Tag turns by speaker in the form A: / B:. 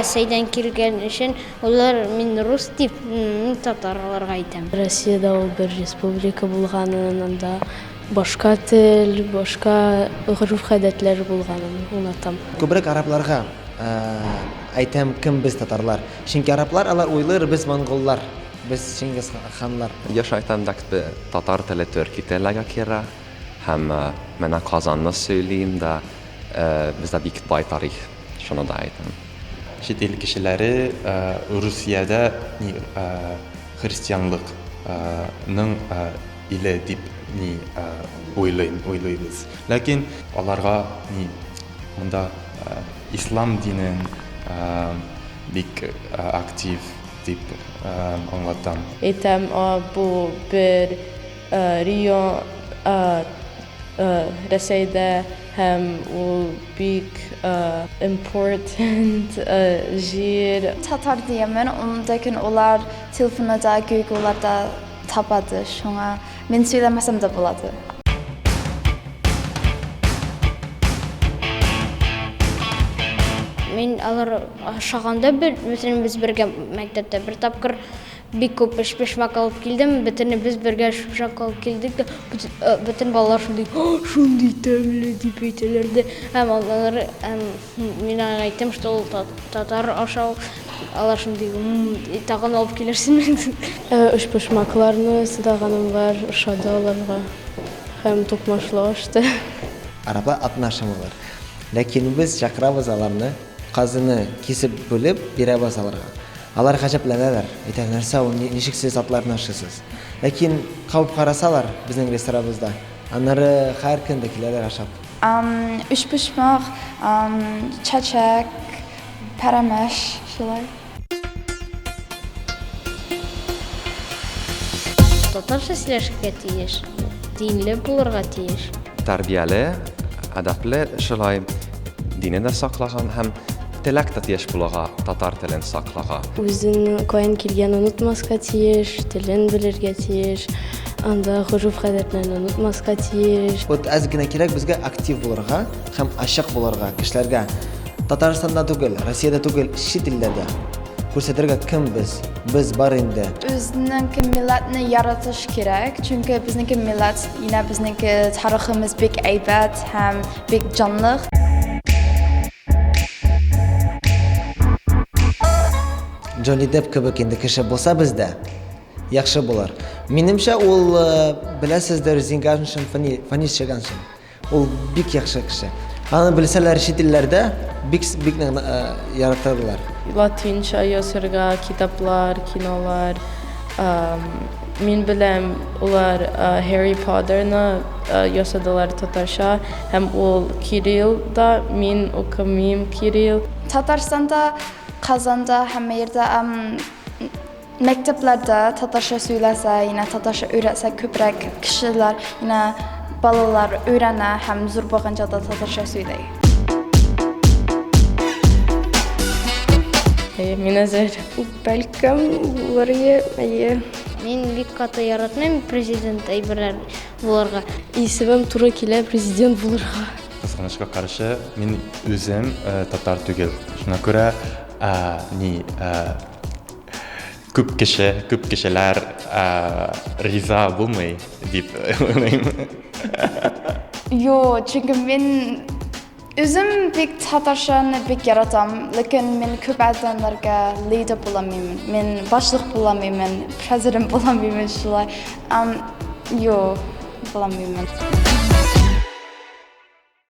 A: Рәсәйдән килгән өчен улар мин рус дип татарларга әйтәм.
B: Россиядә ул бер республика булганын, анда башка тел, башка гореф-гадәтләр булганын унатам.
C: Күбрәк арабларга әйтәм, кем без татарлар. Чөнки араблар алар уйлар без монголлар, без Чингис ханлар.
D: Yaşaytan dakbe Tatar tili Türki tiliga kira. Hem mena Kazan'da söyleyeyim de bizde bir bay tarih şunu da aytım.
E: Chet el kişileri Rusiyada Hristiyanlıkның ile dip уйлыйбыз. Ләкин аларга монда ислам динен бик актив дип аңлатам.
B: Әйтәм, бу бер район Рәсәйдә һәм ул бик important җир.
F: Tatar diyemem, ondaki olar telefonda, Google'da tapadı. Şuna ben söylemesem de buladı.
A: Мен алар ашаганда мәсәлән без бергә мәктәптә бер тапкыр бик күп пешмәк алып килдем. Бөтенне без бергә пешмәк алып килдек. Бөтен балалар шундый тәмле дип әйтәләр дә. Һәм алар мин әйтәм, что ул татар ашау алар шундый тагын алып килерсең.
B: Үч пешмәкләрне сыдаганым бар, ошады аларга. Һәм токмашлы ашты.
C: Араблар атнашымы бар. Ләкин без чакырабыз аларны, казыны кисеп бүлеп бирәбез аларга. Алар гаҗәпләнәләр. Әйтәләр, нәрсә ул, ничек сез атларны ашыйсыз? Ләкин кабып карасалар безнең рестораныбызда, аннары һәр көн дә киләләр ашап.
F: Üç pişmak, çaçak, parameş, şulay.
A: Татарча сөйләшергә тиеш, динле булырга тиеш.
D: Тәрбияле, әдәпле шулай дине дә саклаган һәм теләк тә тиеш булырга татар телен саклага.
B: Үзен каян килгәнен онытмаска тиеш, телен белергә тиеш, анда гореф-гадәтләрне онытмаска тиеш.
C: Вот аз гына кирәк безгә актив булырга һәм ачык булырга кешеләргә. Татарстанда түгел, Россиядә түгел, чит илләрдә күрсәтергә кем без? Без бар инде.
F: Özünki milletni yaratış gerek. Çünkü bizdeki millet yine bizdeki tariximiz bek әйбәт hem bek canlı.
C: Johnny Depp кебек инде кеше булса бездә яхшы булыр. Минемчә ул беләсездер Зингашин Фанис Чаганшин. Ул бик яхшы кеше. Аны белсәләр чит илләрдә бик яратырлар.
B: Латинча язырга китаплар, кинолар. Мин беләм, улар Harry Potter'ны ясадылар татарча, һәм ул Кириллда, мин укымыйм Кирилл.
F: Tatarstanda, Kazan'da hem yerde mekteplerde Tatarca söylese, yine Tatarca öğretse köprek kişiler, yine balalar öğrene hem zor bakınca da Tatarca söyleyin.
B: Мин әзер. Бәлкем булырга,
A: Мин бик каты яратмыйм президент әйберләр булырга.
B: исемем туры килә президент булырга.
E: Кызганычка каршы, мин үзем татар түгел. Шуңа күрә күп кешеләр риза булмый дип уйлыйм.
F: Yo, çünkü ben özüm pek Tatarcanı pek yaratam. Lakin ben köp adamlarga lider bulamıyorum. Ben başlık bulamıyorum, president bulamıyorum şulay. Yo, bulamıyorum.